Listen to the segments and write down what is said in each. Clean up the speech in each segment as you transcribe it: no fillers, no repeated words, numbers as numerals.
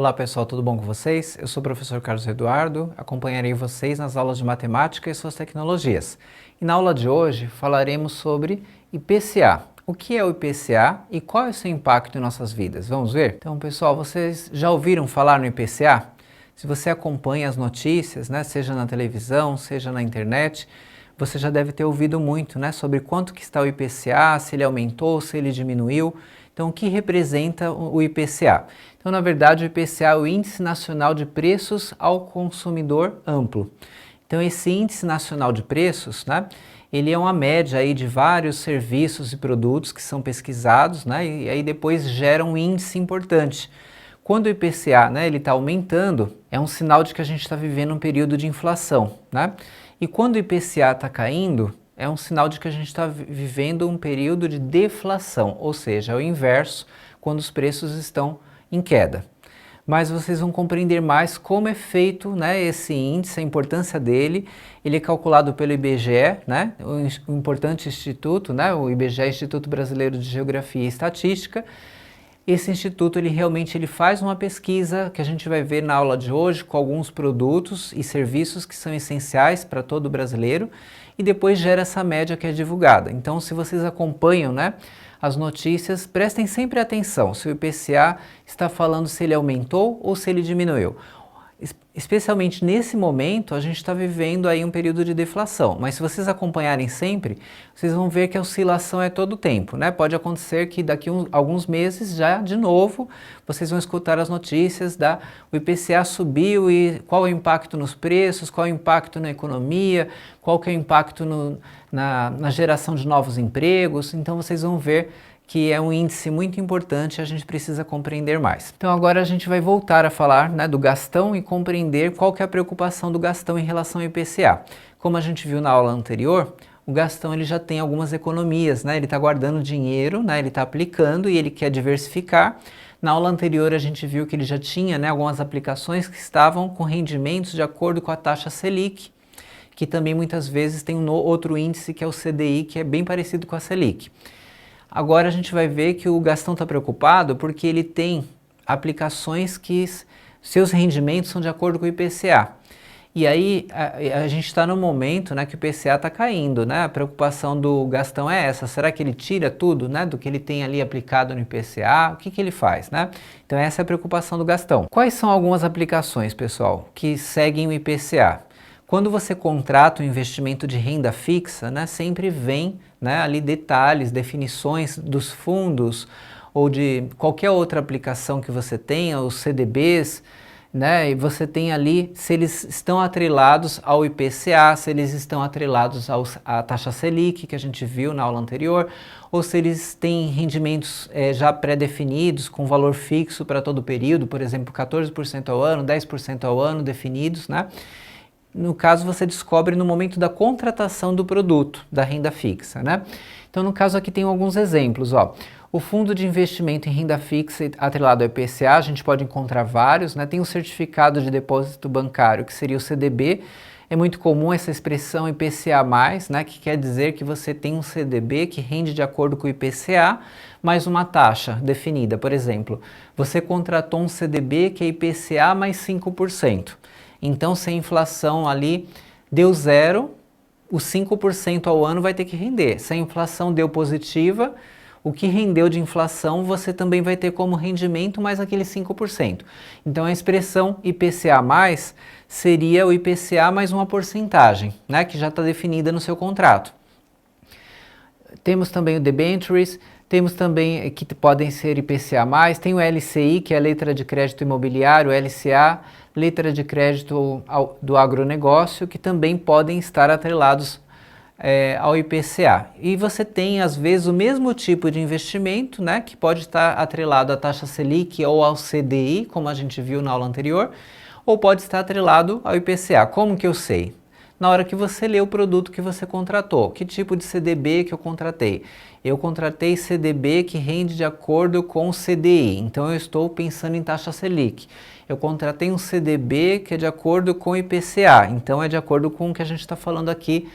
Olá pessoal, tudo bom com vocês? Eu sou o professor Carlos Eduardo, acompanharei vocês nas aulas de matemática e suas tecnologias. E na aula de hoje falaremos sobre IPCA. O que é o IPCA e qual é o seu impacto em nossas vidas? Vamos ver? Então pessoal, vocês já ouviram falar no IPCA? Se você acompanha as notícias, seja na televisão, seja na internet, você já deve ter ouvido muito, sobre quanto que está o IPCA, se ele aumentou, se ele diminuiu. Então, o que representa o IPCA? Então, na verdade, o IPCA é o Índice Nacional de Preços ao Consumidor Amplo. Então, esse Índice Nacional de Preços, ele é uma média aí de vários serviços e produtos que são pesquisados, e aí depois gera um índice importante. Quando o IPCA ele está aumentando, é um sinal de que a gente está vivendo um período de inflação. E quando o IPCA está caindo, é um sinal de que a gente está vivendo um período de deflação, ou seja, é o inverso quando os preços estão em queda. Mas vocês vão compreender mais como é feito esse índice, a importância dele. Ele é calculado pelo IBGE, o importante instituto, o IBGE, Instituto Brasileiro de Geografia e Estatística. Esse instituto ele faz uma pesquisa que a gente vai ver na aula de hoje com alguns produtos e serviços que são essenciais para todo brasileiro e depois gera essa média que é divulgada. Então, se vocês acompanham as notícias, prestem sempre atenção se o IPCA está falando se ele aumentou ou se ele diminuiu. Especialmente nesse momento, a gente está vivendo aí um período de deflação, mas se vocês acompanharem sempre, vocês vão ver que a oscilação é todo o tempo, Pode acontecer que daqui a alguns meses já, de novo, vocês vão escutar as notícias o IPCA subiu e qual é o impacto nos preços, qual é o impacto na economia, qual que é o impacto na geração de novos empregos. Então vocês vão ver que é um índice muito importante e a gente precisa compreender mais. Então agora a gente vai voltar a falar do Gastão e compreender qual que é a preocupação do Gastão em relação ao IPCA. Como a gente viu na aula anterior, o Gastão ele já tem algumas economias, ele está guardando dinheiro, ele está aplicando e ele quer diversificar. Na aula anterior a gente viu que ele já tinha algumas aplicações que estavam com rendimentos de acordo com a taxa Selic, que também muitas vezes tem um outro índice que é o CDI, que é bem parecido com a Selic. Agora a gente vai ver que o Gastão está preocupado porque ele tem aplicações que seus rendimentos são de acordo com o IPCA. E aí a gente está no momento que o IPCA está caindo, A preocupação do Gastão é essa, será que ele tira tudo do que ele tem ali aplicado no IPCA? O que ele faz, Então essa é a preocupação do Gastão. Quais são algumas aplicações, pessoal, que seguem o IPCA? Quando você contrata um investimento de renda fixa, sempre vem ali detalhes, definições dos fundos ou de qualquer outra aplicação que você tenha, os CDBs, e você tem ali se eles estão atrelados ao IPCA, se eles estão atrelados à taxa Selic, que a gente viu na aula anterior, ou se eles têm rendimentos já pré-definidos, com valor fixo para todo o período, por exemplo, 14% ao ano, 10% ao ano definidos, No caso, você descobre no momento da contratação do produto, da renda fixa, Então, no caso aqui tem alguns exemplos, O fundo de investimento em renda fixa atrelado ao IPCA, a gente pode encontrar vários, Tem o certificado de depósito bancário, que seria o CDB. É muito comum essa expressão IPCA+, que quer dizer que você tem um CDB que rende de acordo com o IPCA, mais uma taxa definida. Por exemplo, você contratou um CDB que é IPCA mais 5%. Então, se a inflação ali deu zero, os 5% ao ano vai ter que render. Se a inflação deu positiva, o que rendeu de inflação você também vai ter como rendimento mais aquele 5%. Então, a expressão IPCA+, seria o IPCA mais uma porcentagem, que já está definida no seu contrato. Temos também o debentures, temos também que podem ser IPCA+, tem o LCI, que é a letra de crédito imobiliário, LCA, letra de crédito do agronegócio, que também podem estar atrelados ao IPCA. E você tem, às vezes, o mesmo tipo de investimento, que pode estar atrelado à taxa Selic ou ao CDI, como a gente viu na aula anterior, ou pode estar atrelado ao IPCA. Como que eu sei? Na hora que você lê o produto que você contratou. Que tipo de CDB que eu contratei? Eu contratei CDB que rende de acordo com o CDI, então eu estou pensando em taxa Selic. Eu contratei um CDB que é de acordo com o IPCA, então é de acordo com o que a gente está falando aqui,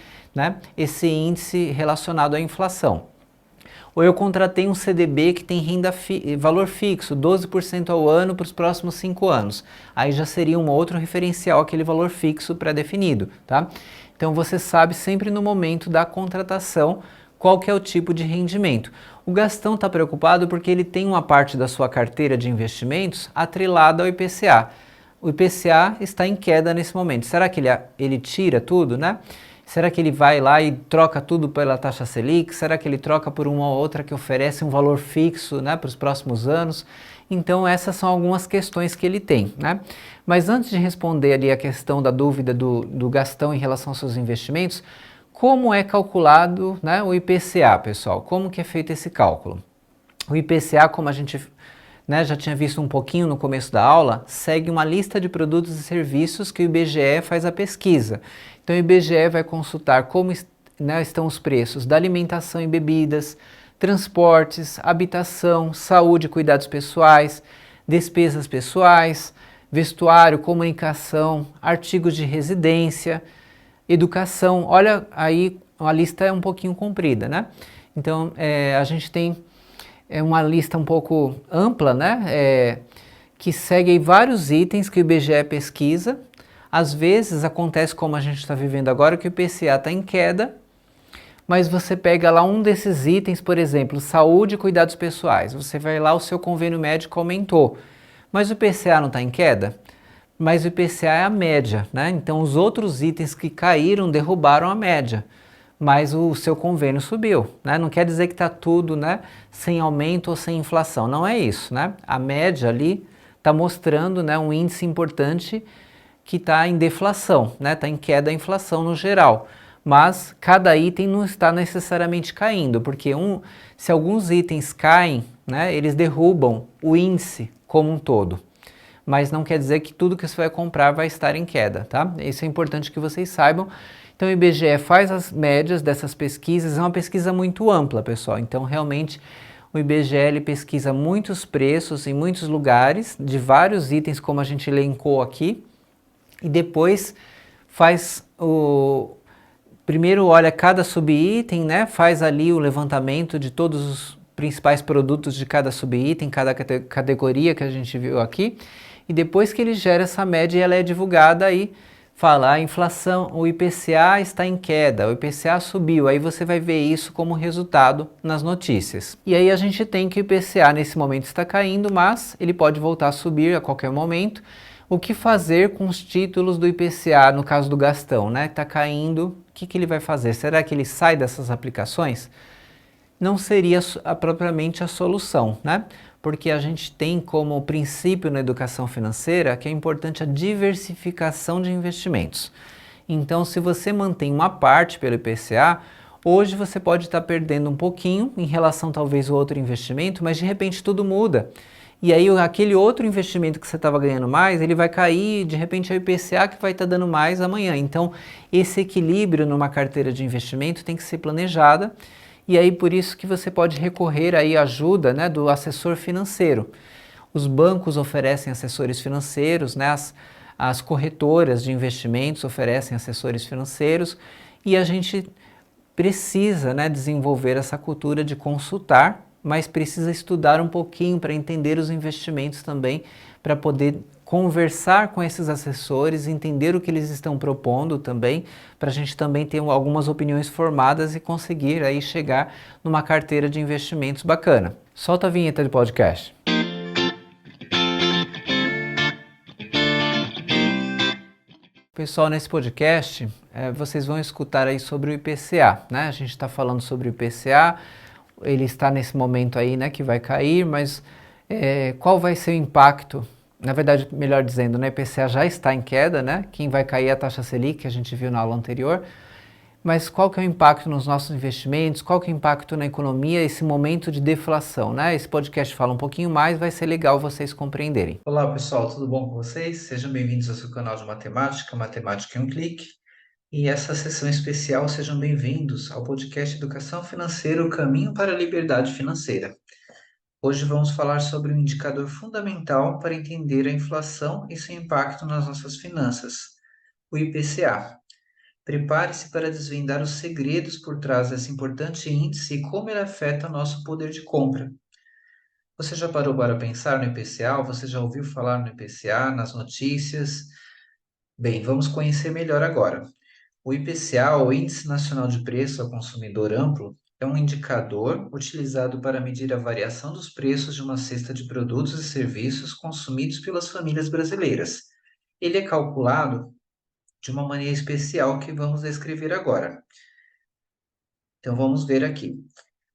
esse índice relacionado à inflação. ou eu contratei um CDB que tem valor fixo, 12% ao ano para os próximos 5 anos. Aí já seria um outro referencial, aquele valor fixo pré-definido, tá? Então você sabe sempre no momento da contratação qual que é o tipo de rendimento. O Gastão está preocupado porque ele tem uma parte da sua carteira de investimentos atrelada ao IPCA. O IPCA está em queda nesse momento. Será que ele tira tudo, né? Será que ele vai lá e troca tudo pela taxa Selic? Será que ele troca por uma ou outra que oferece um valor fixo, né, para os próximos anos? Então essas são algumas questões que ele tem, né? Mas antes de responder ali a questão da dúvida do Gastão em relação aos seus investimentos, como é calculado, né, o IPCA, pessoal? Como que é feito esse cálculo? O IPCA, como a gente, né, já tinha visto um pouquinho no começo da aula, segue uma lista de produtos e serviços que o IBGE faz a pesquisa. Então o IBGE vai consultar como, né, estão os preços da alimentação e bebidas, transportes, habitação, saúde e cuidados pessoais, despesas pessoais, vestuário, comunicação, artigos de residência, educação. Olha, aí a lista é um pouquinho comprida, né? Então a gente tem uma lista um pouco ampla, né? Que segue aí vários itens que o IBGE pesquisa. Às vezes acontece como a gente está vivendo agora, que o IPCA está em queda, mas você pega lá um desses itens, por exemplo, saúde e cuidados pessoais. Você vai lá, o seu convênio médico aumentou, mas o IPCA não está em queda? Mas o IPCA é a média, né? Então os outros itens que caíram derrubaram a média, mas o seu convênio subiu, né? Não quer dizer que está tudo, né, sem aumento ou sem inflação, não é isso, né? A média ali está mostrando, né, um índice importante que está em deflação, né? Está em queda a inflação no geral, mas cada item não está necessariamente caindo, porque se alguns itens caem, né, eles derrubam o índice como um todo. Mas não quer dizer que tudo que você vai comprar vai estar em queda, tá? Isso é importante que vocês saibam. Então o IBGE faz as médias dessas pesquisas, é uma pesquisa muito ampla, pessoal. Então realmente o IBGE ele pesquisa muitos preços em muitos lugares, de vários itens como a gente elencou aqui, e depois faz primeiro olha cada subitem, né? Faz ali o levantamento de todos os principais produtos de cada subitem, cada categoria que a gente viu aqui. E depois que ele gera essa média, ela é divulgada aí, fala a inflação, o IPCA está em queda, o IPCA subiu, aí você vai ver isso como resultado nas notícias. E aí a gente tem que o IPCA nesse momento está caindo, mas ele pode voltar a subir a qualquer momento. O que fazer com os títulos do IPCA, no caso do Gastão, né? Está caindo, o que ele vai fazer? Será que ele sai dessas aplicações? Não seria propriamente a solução, né? Porque a gente tem como princípio na educação financeira que é importante a diversificação de investimentos. Então, se você mantém uma parte pelo IPCA, hoje você pode estar perdendo um pouquinho em relação talvez ao outro investimento, mas de repente tudo muda. E aí aquele outro investimento que você estava ganhando mais, ele vai cair, de repente é o IPCA que vai estar dando mais amanhã. Então, esse equilíbrio numa carteira de investimento tem que ser planejada. E aí por isso que você pode recorrer aí à ajuda, né, do assessor financeiro. Os bancos oferecem assessores financeiros, né, as corretoras de investimentos oferecem assessores financeiros e a gente precisa, né, desenvolver essa cultura de consultar, mas precisa estudar um pouquinho para entender os investimentos também, para poder conversar com esses assessores, entender o que eles estão propondo também, para a gente também ter algumas opiniões formadas e conseguir aí chegar numa carteira de investimentos bacana. Solta a vinheta de podcast. Pessoal, nesse podcast vocês vão escutar aí sobre o IPCA, né? A gente está falando sobre o IPCA, ele está nesse momento aí, né, que vai cair, mas qual vai ser o impacto? Na verdade, melhor dizendo, né, o IPCA já está em queda, né? Quem vai cair é a taxa Selic, que a gente viu na aula anterior. Mas qual que é o impacto nos nossos investimentos? Qual que é o impacto na economia, esse momento de deflação, né? Esse podcast fala um pouquinho mais, vai ser legal vocês compreenderem. Olá, pessoal, tudo bom com vocês? Sejam bem-vindos ao seu canal de matemática, Matemática em um Clique. E essa sessão especial, sejam bem-vindos ao podcast Educação Financeira, o caminho para a liberdade financeira. Hoje vamos falar sobre um indicador fundamental para entender a inflação e seu impacto nas nossas finanças, o IPCA. Prepare-se para desvendar os segredos por trás desse importante índice e como ele afeta nosso poder de compra. Você já parou para pensar no IPCA? Você já ouviu falar no IPCA, nas notícias? Bem, vamos conhecer melhor agora. O IPCA, o Índice Nacional de Preço ao Consumidor Amplo, é um indicador utilizado para medir a variação dos preços de uma cesta de produtos e serviços consumidos pelas famílias brasileiras. Ele é calculado de uma maneira especial que vamos descrever agora. Então vamos ver aqui.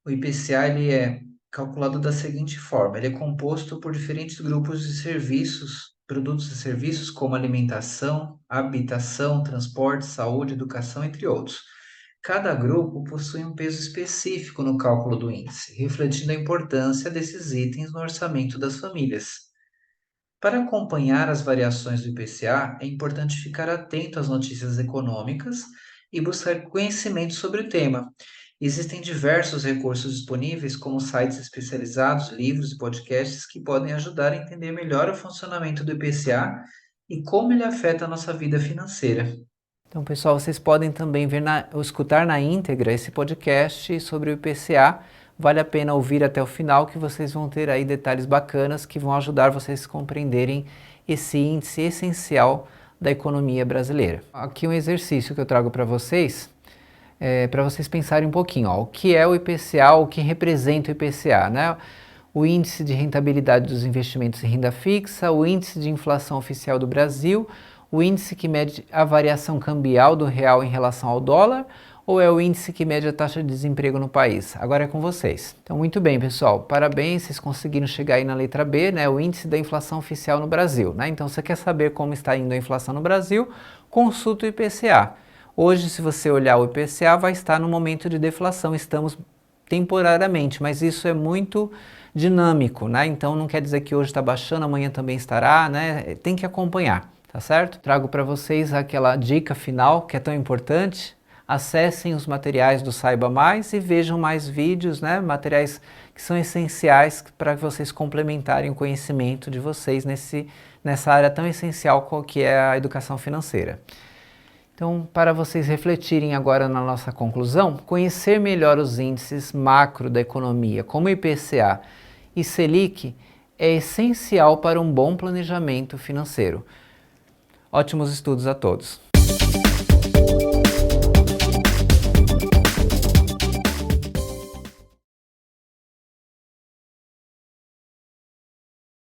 O IPCA ele é calculado da seguinte forma: ele é composto por diferentes grupos de serviços, produtos e serviços como alimentação, habitação, transporte, saúde, educação, entre outros. Cada grupo possui um peso específico no cálculo do índice, refletindo a importância desses itens no orçamento das famílias. Para acompanhar as variações do IPCA, é importante ficar atento às notícias econômicas e buscar conhecimento sobre o tema. Existem diversos recursos disponíveis, como sites especializados, livros e podcasts que podem ajudar a entender melhor o funcionamento do IPCA e como ele afeta a nossa vida financeira. Então, pessoal, vocês podem também ver ou escutar na íntegra esse podcast sobre o IPCA. Vale a pena ouvir até o final, que vocês vão ter aí detalhes bacanas que vão ajudar vocês a compreenderem esse índice essencial da economia brasileira. Aqui um exercício que eu trago para vocês pensarem um pouquinho. O que é o IPCA, o que representa o IPCA, né? O índice de rentabilidade dos investimentos em renda fixa, o índice de inflação oficial do Brasil, o índice que mede a variação cambial do real em relação ao dólar, ou é o índice que mede a taxa de desemprego no país? Agora é com vocês. Então, muito bem, pessoal. Parabéns, vocês conseguiram chegar aí na letra B, né? O índice da inflação oficial no Brasil, né? Então, você quer saber como está indo a inflação no Brasil? Consulta o IPCA. Hoje, se você olhar o IPCA, vai estar no momento de deflação. Estamos temporariamente, mas isso é muito dinâmico, né? Então, não quer dizer que hoje está baixando, amanhã também estará, né? Tem que acompanhar, tá certo? Trago para vocês aquela dica final que é tão importante. Acessem os materiais do Saiba Mais e vejam mais vídeos, né? Materiais que são essenciais para vocês complementarem o conhecimento de vocês nessa área tão essencial que é a educação financeira. Então, para vocês refletirem agora na nossa conclusão, conhecer melhor os índices macro da economia, como IPCA e Selic, é essencial para um bom planejamento financeiro. Ótimos estudos a todos!